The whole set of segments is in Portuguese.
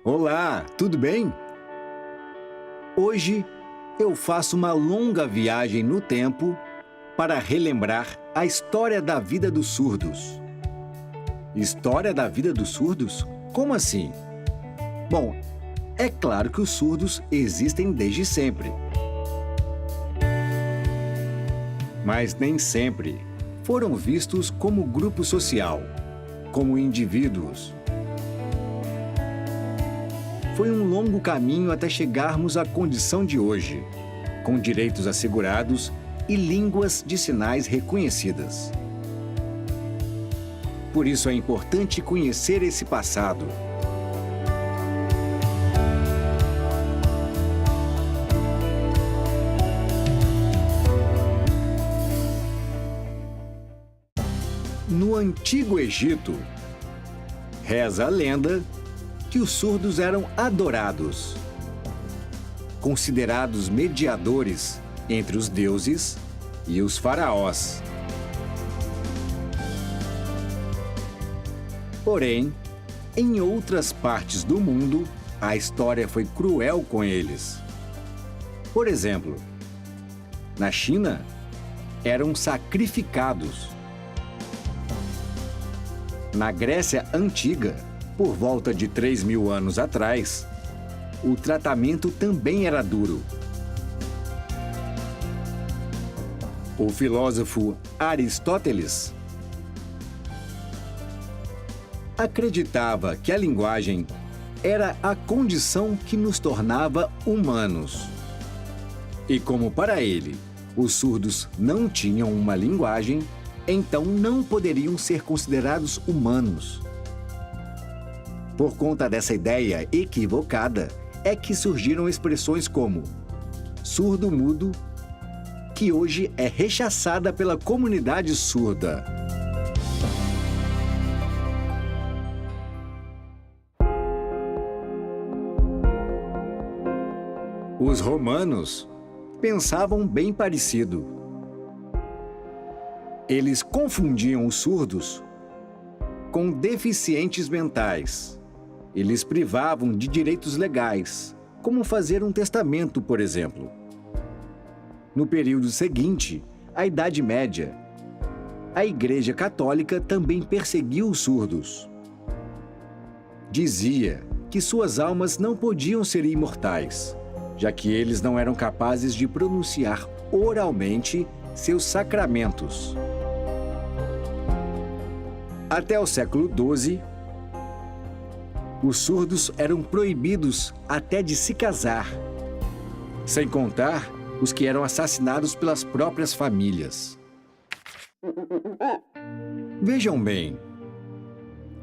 Olá, tudo bem? Hoje eu faço uma longa viagem no tempo para relembrar a história da vida dos surdos. História da vida dos surdos? Como assim? Bom, é claro que os surdos existem desde sempre. Mas nem sempre foram vistos como grupo social, como indivíduos. Foi um longo caminho até chegarmos à condição de hoje, com direitos assegurados e línguas de sinais reconhecidas. Por isso é importante conhecer esse passado. No Antigo Egito, reza a lenda que os surdos eram adorados, considerados mediadores entre os deuses e os faraós. Porém, em outras partes do mundo, a história foi cruel com eles. Por exemplo, na China, eram sacrificados. Na Grécia Antiga, por volta de 3.000 anos atrás, o tratamento também era duro. O filósofo Aristóteles acreditava que a linguagem era a condição que nos tornava humanos. E como para ele, os surdos não tinham uma linguagem, então não poderiam ser considerados humanos. Por conta dessa ideia equivocada, é que surgiram expressões como surdo-mudo, que hoje é rechaçada pela comunidade surda. Os romanos pensavam bem parecido. Eles confundiam os surdos com deficientes mentais. Eles privavam de direitos legais, como fazer um testamento, por exemplo. No período seguinte, a Idade Média, a Igreja Católica também perseguiu os surdos. Dizia que suas almas não podiam ser imortais, já que eles não eram capazes de pronunciar oralmente seus sacramentos. Até o século XII, os surdos eram proibidos até de se casar, sem contar os que eram assassinados pelas próprias famílias. Vejam bem,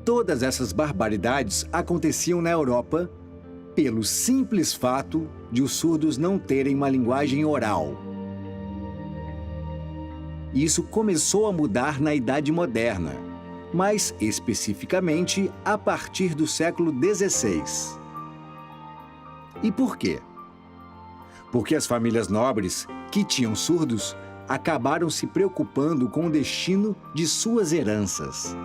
todas essas barbaridades aconteciam na Europa pelo simples fato de os surdos não terem uma linguagem oral. Isso começou a mudar na Idade Moderna, mas especificamente a partir do século XVI. E por quê? Porque as famílias nobres que tinham surdos acabaram se preocupando com o destino de suas heranças.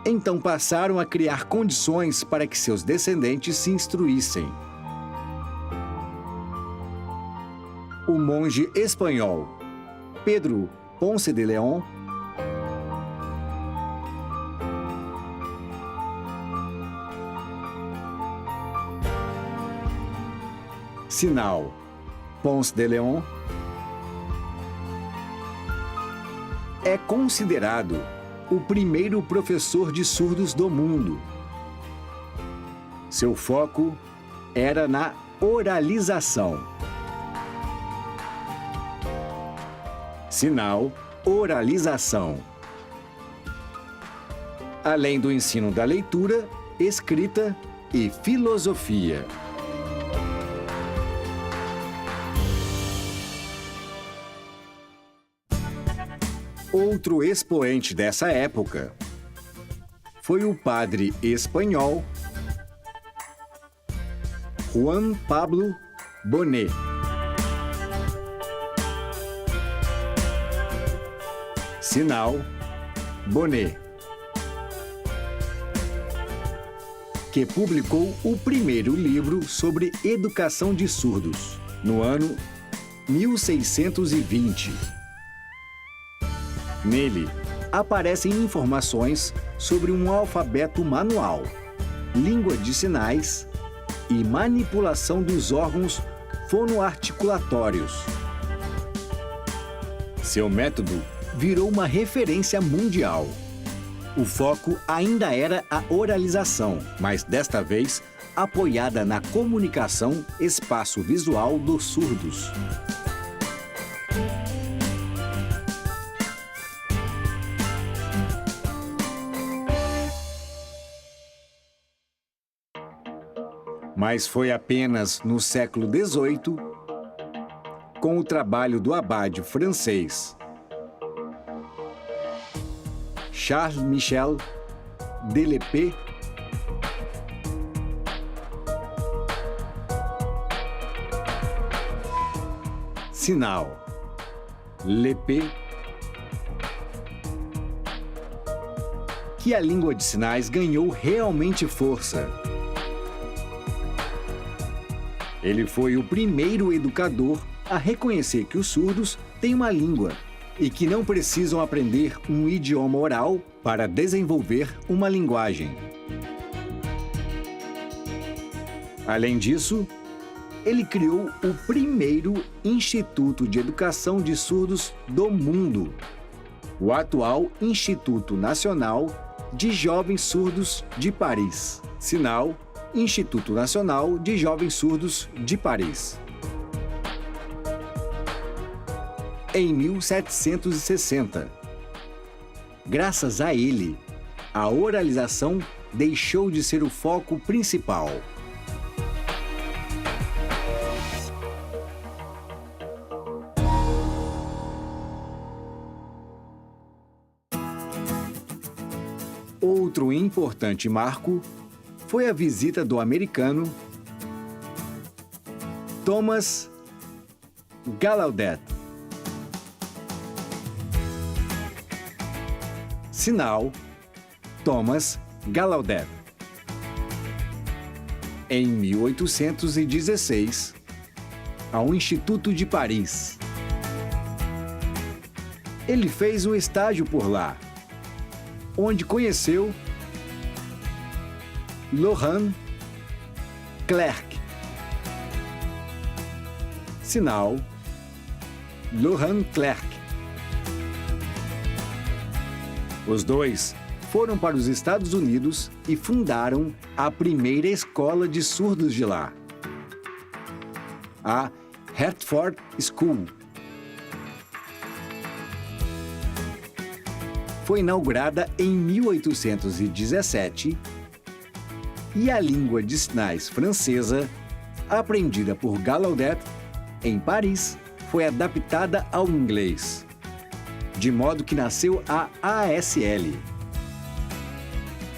Então passaram a criar condições para que seus descendentes se instruíssem. O monge espanhol Pedro Ponce de León Sinal Ponce de León é considerado o primeiro professor de surdos do mundo. Seu foco era na oralização. Sinal, oralização. Além do ensino da leitura, escrita e filosofia. Outro expoente dessa época foi o padre espanhol Juan Pablo Bonet. Sinal Bonet. que publicou o primeiro livro sobre educação de surdos, no ano 1620. Nele, aparecem informações sobre um alfabeto manual, língua de sinais e manipulação dos órgãos fonoarticulatórios. Seu método virou uma referência mundial. O foco ainda era a oralização, mas desta vez apoiada na comunicação espaço-visual dos surdos. Mas foi apenas no século XVIII, com o trabalho do abade francês Charles Michel Delepé, sinal Lepé, que a língua de sinais ganhou realmente força. Ele foi o primeiro educador a reconhecer que os surdos têm uma língua e que não precisam aprender um idioma oral para desenvolver uma linguagem. Além disso, ele criou o primeiro Instituto de Educação de Surdos do mundo, o atual Instituto Nacional de Jovens Surdos de Paris, sinal Instituto Nacional de Jovens Surdos de Paris. Em 1760, graças a ele, a oralização deixou de ser o foco principal. Outro importante marco foi a visita do americano Thomas Gallaudet, sinal Thomas Gallaudet, em 1816, ao Instituto de Paris. Ele fez um estágio por lá, onde conheceu Laurent Clerc, sinal Laurent Clerc. Os dois foram para os Estados Unidos e fundaram a primeira escola de surdos de lá, a Hertford School. Foi inaugurada em 1817 e a língua de sinais francesa, aprendida por Gallaudet em Paris, foi adaptada ao inglês, de modo que nasceu a ASL.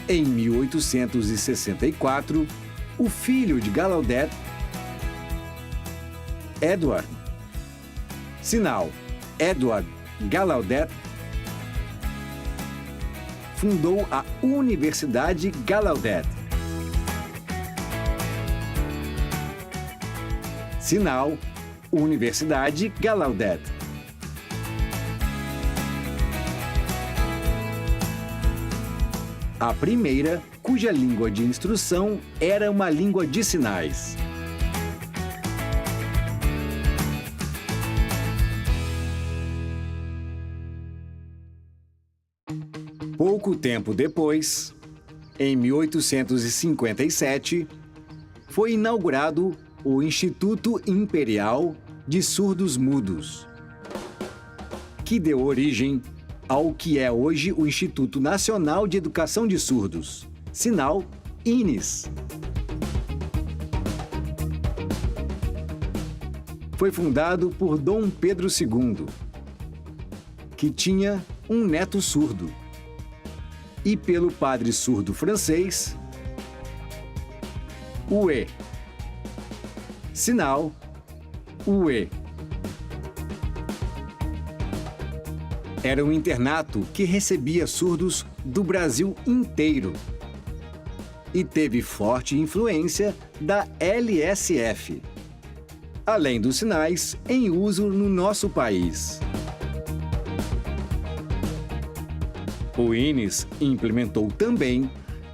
Em 1864, o filho de Gallaudet, Edward, sinal Edward Gallaudet, fundou a Universidade Gallaudet, sinal Universidade Gallaudet. A primeira, cuja língua de instrução era uma língua de sinais. Pouco tempo depois, em 1857, foi inaugurado o Instituto Imperial de Surdos Mudos, que deu origem ao que é hoje o Instituto Nacional de Educação de Surdos, sinal INES. Foi fundado por Dom Pedro II, que tinha um neto surdo, e pelo padre surdo francês, Huet, sinal Huet. Era um internato que recebia surdos do Brasil inteiro. e teve forte influência da LSF, além dos sinais em uso no nosso país. O INES implementou também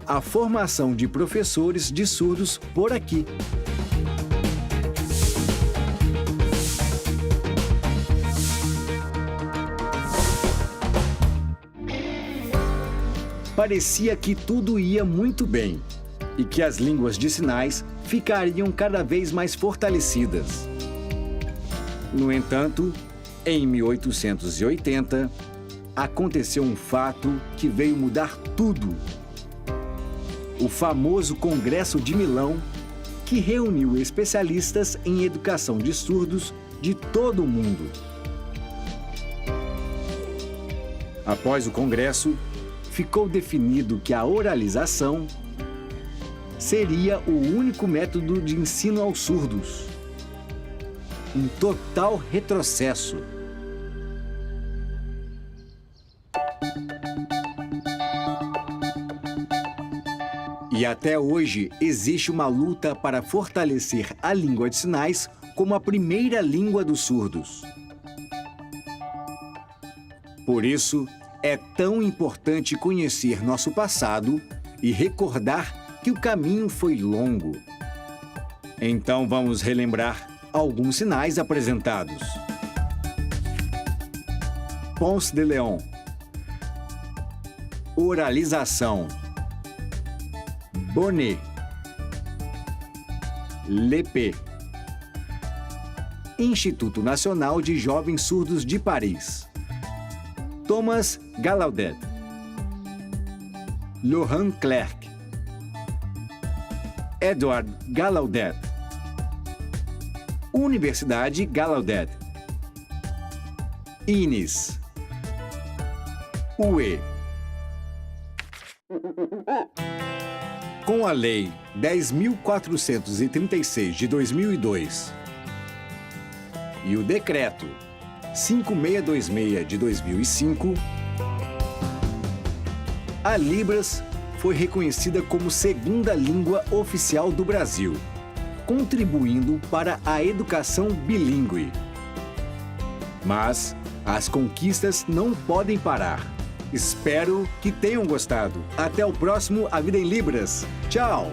a formação de professores de surdos por aqui. Parecia que tudo ia muito bem e que as línguas de sinais ficariam cada vez mais fortalecidas. No entanto, em 1880, aconteceu um fato que veio mudar tudo. O famoso Congresso de Milão, que reuniu especialistas em educação de surdos de todo o mundo. Após o congresso, ficou definido que a oralização seria o único método de ensino aos surdos. Um total retrocesso. E até hoje existe uma luta para fortalecer a língua de sinais como a primeira língua dos surdos. Por isso, é tão importante conhecer nosso passado e recordar que o caminho foi longo. Então vamos relembrar alguns sinais apresentados. Ponce de Leon. Oralização. Bonnet. Lepé. Instituto Nacional de Jovens Surdos de Paris. Thomas Gallaudet. Laurent Clerc. Edward Gallaudet. Universidade Gallaudet. INES. UE. Com a Lei 10.436 de 2002 e o Decreto 5626 de 2005, a Libras foi reconhecida como segunda língua oficial do Brasil, contribuindo para a educação bilíngue. Mas as conquistas não podem parar. Espero que tenham gostado. Até o próximo A Vida em Libras. Tchau!